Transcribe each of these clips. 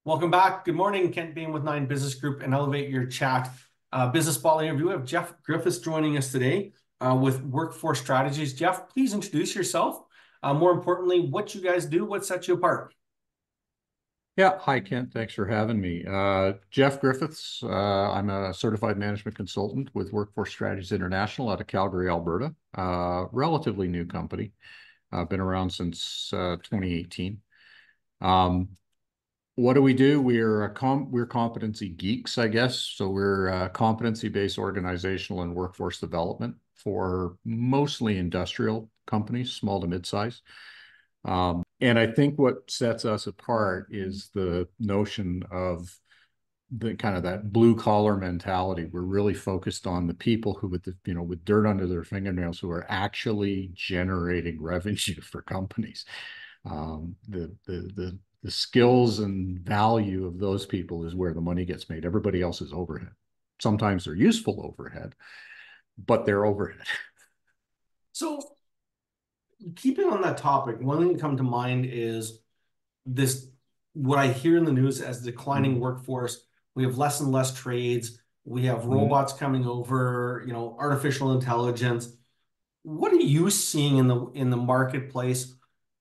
Welcome back. Good morning. Kent Bain with Nine Business Group and Elevate Your Chat. Business Ball interview. We have Jeff Griffiths joining us today with Workforce Strategies. Jeff, please introduce yourself. More importantly, what you guys do, what sets you apart. Yeah, hi Kent. Thanks for having me. Jeff Griffiths. I'm a certified management consultant with Workforce Strategies International out of Calgary, Alberta. Relatively new company. I've been around since 2018. Um, what do we do? We're competency geeks, I guess. So we're competency-based organizational and workforce development for mostly industrial companies, small to mid-size. And I think what sets us apart is the notion of the kind of that blue collar mentality. We're really focused on the people who, with dirt under their fingernails, who are actually generating revenue for companies. The skills and value of those people is where the money gets made. Everybody else is overhead. Sometimes they're useful overhead, but they're overhead. So, keeping on that topic, one thing that come to mind is this what I hear in the news as declining Mm-hmm. workforce. We have less and less trades. We have Mm-hmm. robots coming over, artificial intelligence. What are you seeing in the marketplace?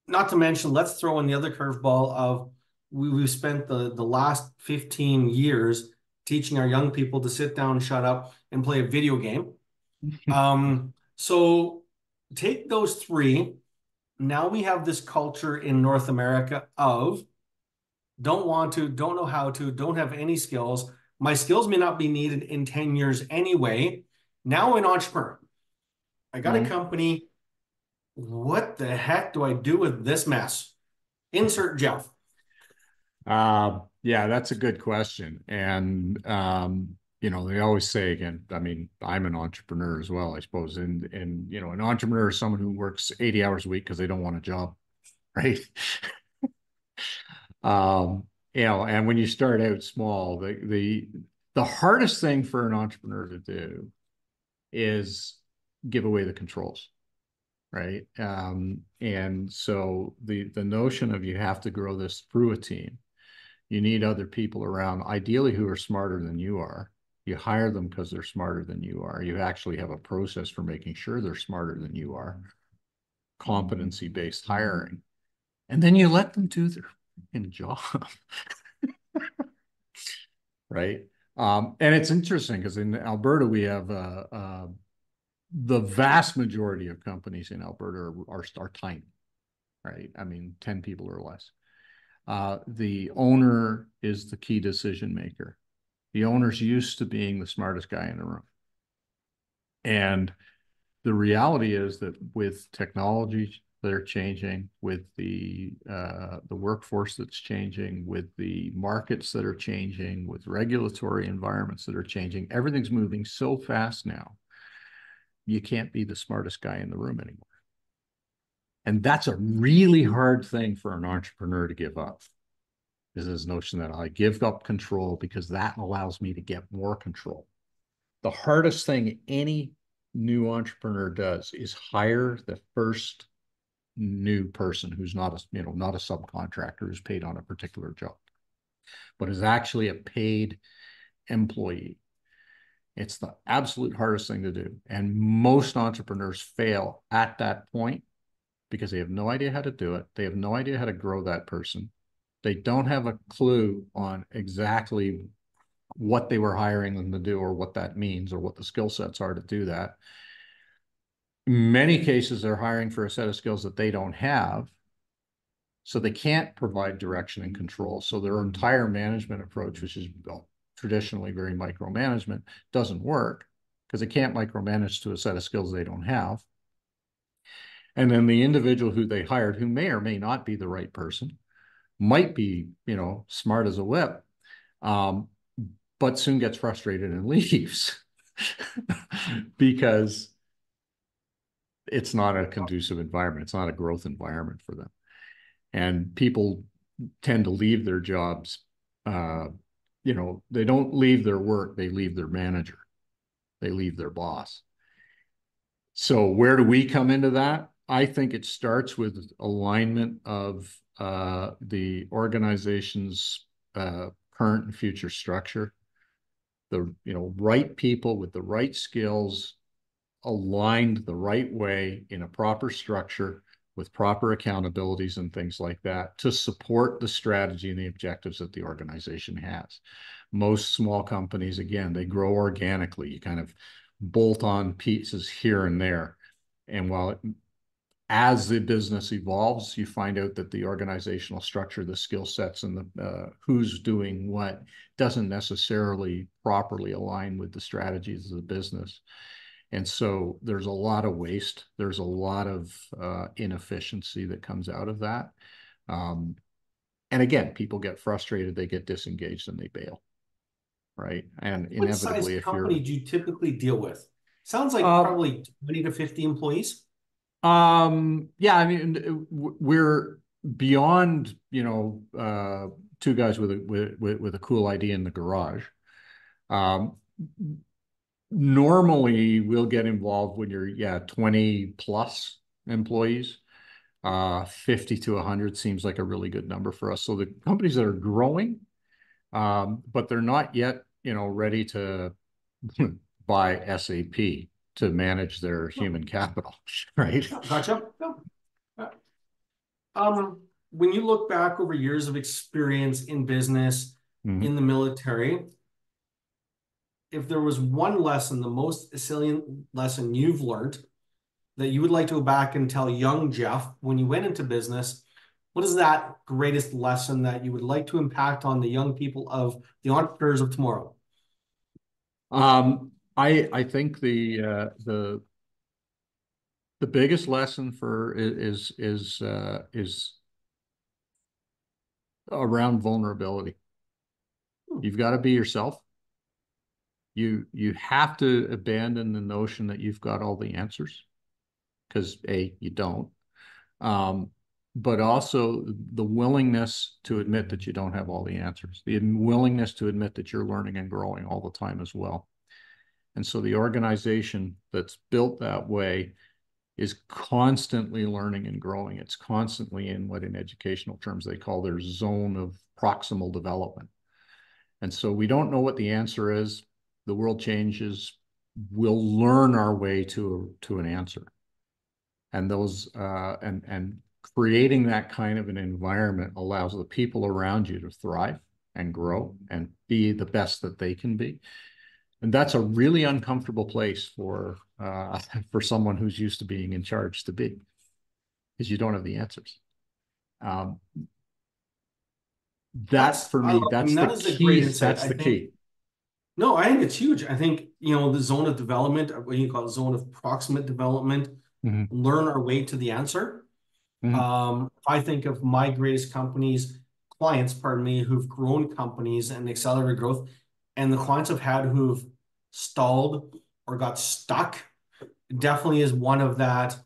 Not to mention, let's throw in the other curveball of we've spent the last 15 years teaching our young people to sit down, shut up, and play a video game. So take those three. Now we have this culture in North America of don't want to, don't know how to, don't have any skills. My skills may not be needed in 10 years anyway. Now an entrepreneur. I got a Mm-hmm. company. What the heck do I do with this mess? Insert Jeff. Yeah, that's a good question. And they always say again, I mean, I'm an entrepreneur as well, I suppose. And an entrepreneur is someone who works 80 hours a week because they don't want a job, right? And when you start out small, the hardest thing for an entrepreneur to do is give away the controls, right? And so the notion of you have to grow this through a team. You need other people around, ideally who are smarter than you are. You hire them because they're smarter than you are. You actually have a process for making sure they're smarter than you are, competency-based hiring. And then you let them do their job, right? And it's interesting because in Alberta, we have the vast majority of companies in Alberta are tiny, right? I mean, 10 people or less. The owner is the key decision maker. The owner's used to being the smartest guy in the room. And the reality is that with technology that are changing, with the workforce that's changing, with the markets that are changing, with regulatory environments that are changing, everything's moving so fast now. You can't be the smartest guy in the room anymore. And that's a really hard thing for an entrepreneur to give up. Is this notion that I give up control because that allows me to get more control. The hardest thing any new entrepreneur does is hire the first new person who's not a subcontractor who's paid on a particular job, but is actually a paid employee. It's the absolute hardest thing to do. And most entrepreneurs fail at that point because they have no idea how to do it. They have no idea how to grow that person. They don't have a clue on exactly what they were hiring them to do or what that means or what the skill sets are to do that. In many cases, they're hiring for a set of skills that they don't have. So they can't provide direction and control. So their entire management approach, which is traditionally very micromanagement, doesn't work because they can't micromanage to a set of skills they don't have. And then the individual who they hired, who may or may not be the right person, might be, smart as a whip, um, but soon gets frustrated and leaves because it's not a conducive environment. It's not a growth environment for them. And people tend to leave their jobs. They don't leave their work, they leave their manager, they leave their boss. So where do we come into that? I think it starts with alignment of the organization's current and future structure, the right people with the right skills aligned the right way in a proper structure with proper accountabilities and things like that to support the strategy and the objectives that the organization has. Most small companies, again, they grow organically. You kind of bolt on pieces here and there. And as the business evolves, you find out that the organizational structure, the skill sets, and the who's doing what doesn't necessarily properly align with the strategies of the business. And so there's a lot of waste. There's a lot of inefficiency that comes out of that. Um, and again, people get frustrated, they get disengaged, and they bail, right? And What size inevitably, if company you're, do you typically deal with? Sounds like uh, probably 20 to 50 employees. yeah, I mean, we're beyond, two guys with a cool idea in the garage. Um, Normally, we'll get involved when you're, yeah, 20 plus employees. 50 to 100 seems like a really good number for us. So the companies that are growing, but they're not yet, ready to buy SAP to manage their Oh, human capital, right? yeah, gotcha. Yeah. Yeah. When you look back over years of experience in business, Mhm. in the military, if there was one lesson, the most salient lesson you've learned that you would like to go back and tell young Jeff when you went into business, what is that greatest lesson that you would like to impact on the young people of the entrepreneurs of tomorrow? I think the biggest lesson for is around vulnerability. Hmm. You've got to be yourself. You have to abandon the notion that you've got all the answers, because A, you don't. Um, but also the willingness to admit that you don't have all the answers, the willingness to admit that you're learning and growing all the time as well. And so the organization that's built that way is constantly learning and growing. It's constantly in what in educational terms they call their zone of proximal development. And so we don't know what the answer is. The world changes. We'll learn our way to an answer. And those and creating that kind of an environment allows the people around you to thrive and grow and be the best that they can be. And that's a really uncomfortable place for someone who's used to being in charge to be, because you don't have the answers. Um, that That's for I me, love. I mean, that's the that is a great key. insight. That's I the think key. no, I think it's huge. I think the zone of development, what you call it, zone of proximate development, Mhm. learn our way to the answer. Mhm. If I think of my greatest clients, pardon me, who've grown companies and accelerated growth, and the clients I've had who've stalled or got stuck, definitely is one of that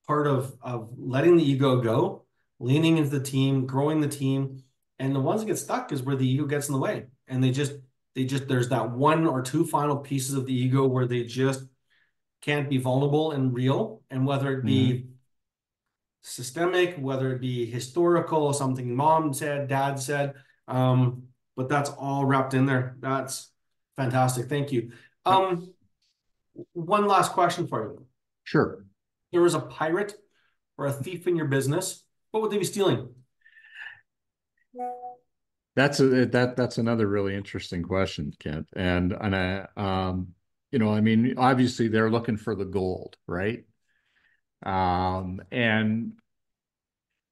part of letting the ego go, leaning into the team, growing the team. And the ones that get stuck is where the ego gets in the way. And they just there's that one or two final pieces of the ego where they just can't be vulnerable and real. And whether it Mhm. be systemic, whether it be historical, something mom said, dad said. But that's all wrapped in there. That's fantastic. Thank you. Yep. One last question for you. Sure. There was a pirate or a thief in your business. What would they be stealing? That's another really interesting question, Kent. And I mean, obviously they're looking for the gold, right? And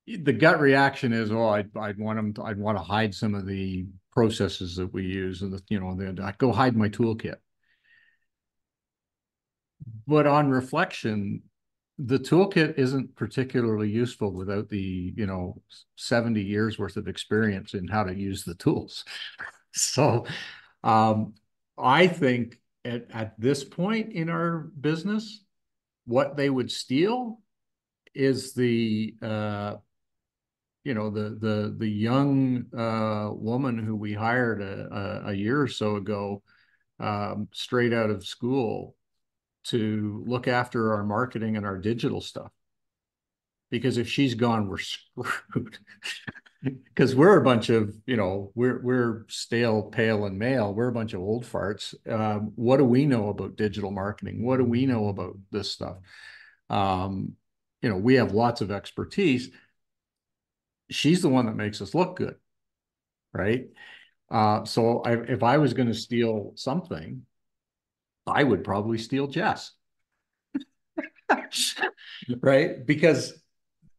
the gut reaction is, oh, I'd want to hide some of the processes that we use, and I'd go hide my toolkit. But on reflection, the toolkit isn't particularly useful without the 70 years worth of experience in how to use the tools. So um, I think at this point in our business, what they would steal is the young woman who we hired a year or so ago, straight out of school, to look after our marketing and our digital stuff. Because if she's gone, we're screwed. because we're a bunch of, we're stale, pale, and male. We're a bunch of old farts. What do we know about digital marketing? What do we know about this stuff? Um, we have lots of expertise. She's the one that makes us look good, right? So if I was going to steal something, I would probably steal Jess, right? Because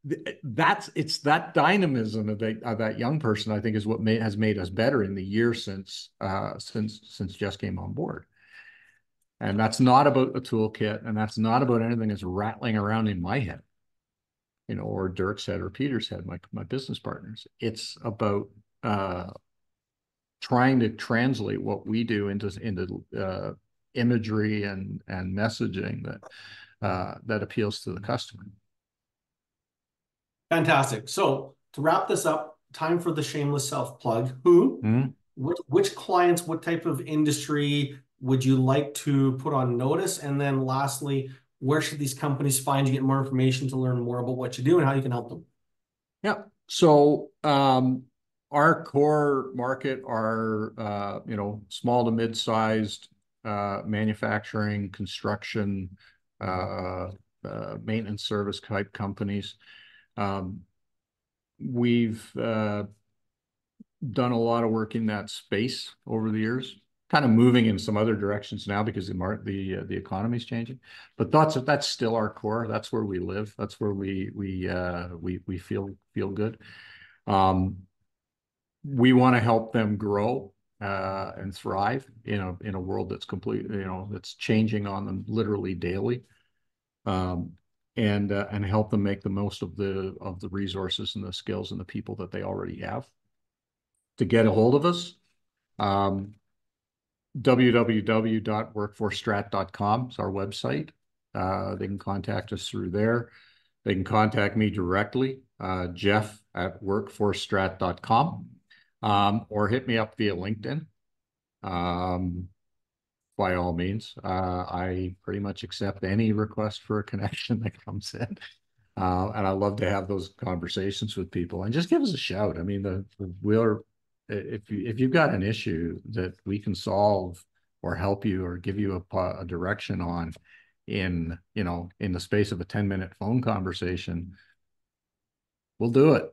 it's that dynamism of that young person, I think, is what has made us better in the years since Jess came on board. And that's not about a toolkit, and that's not about anything that's rattling around in my head, or Dirk's head or Peter's head, my business partners. It's about trying to translate what we do into imagery and messaging that appeals to the customer. Fantastic. So to wrap this up, time for the shameless self plug. Who, Mm-hmm. which clients, what type of industry would you like to put on notice? And then lastly, where should these companies find you, get more information to learn more about what you do and how you can help them? Yeah. So our core market are small to mid-sized manufacturing, construction, maintenance service type companies. We've done a lot of work in that space over the years, kind of moving in some other directions now because the economy is changing. But that's still our core. That's where we live. That's where we feel good. We want to help them grow and thrive in a world that's completely, that's changing on them literally daily. And help them make the most of the resources and the skills and the people that they already have. To get a hold of us, www.workforcestrat.com is our website. They can contact us through there. They can contact me directly, jeff@workforcestrat.com, or hit me up via LinkedIn. By all means, I pretty much accept any request for a connection that comes in. And I love to have those conversations with people, and just give us a shout. I mean, if you've got an issue that we can solve or help you or give you a direction on in the space of a 10-minute phone conversation, we'll do it.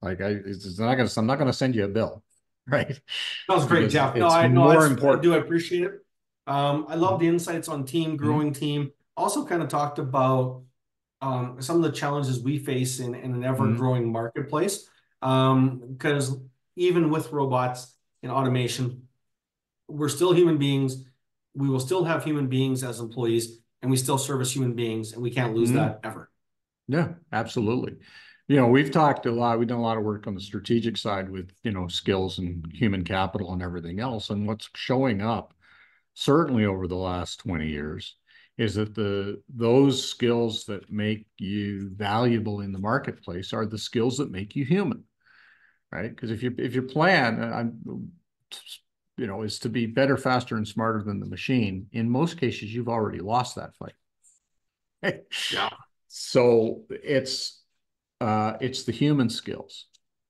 Like I'm not gonna send you a bill, right? That was great, Because Jeff. No, it's I know more I do important. appreciate it. I love the insights on team, Mm-hmm. growing team. Also kind of talked about some of the challenges we face in an Mm-hmm. ever-growing marketplace. Because even with robots and automation, we're still human beings. We will still have human beings as employees, and we still service human beings, and we can't lose Mm-hmm. that ever. Yeah, absolutely. We've talked a lot, we've done a lot of work on the strategic side with, skills and human capital and everything else. And what's showing up, certainly over the last 20 years, is that those skills that make you valuable in the marketplace are the skills that make you human, right? Because if your plan, is to be better, faster, and smarter than the machine, in most cases, you've already lost that fight. Yeah. So it's the human skills,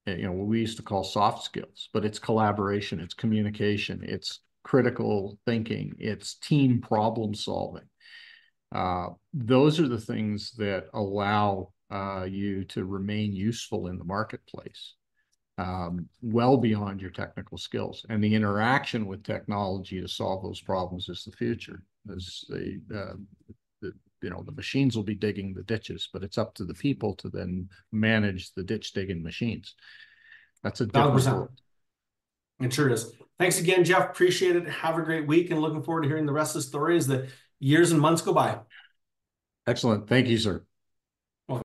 what we used to call soft skills, but it's collaboration, it's communication, it's critical thinking, it's team problem solving. Those are the things that allow you to remain useful in the marketplace, well beyond your technical skills. And the interaction with technology to solve those problems is the future. As the machines will be digging the ditches, but it's up to the people to then manage the ditch digging machines. That's a different 1,000%. world. It sure is. Thanks again, Jeff. Appreciate it. Have a great week, and looking forward to hearing the rest of the story as the years and months go by. Excellent. Thank you, sir.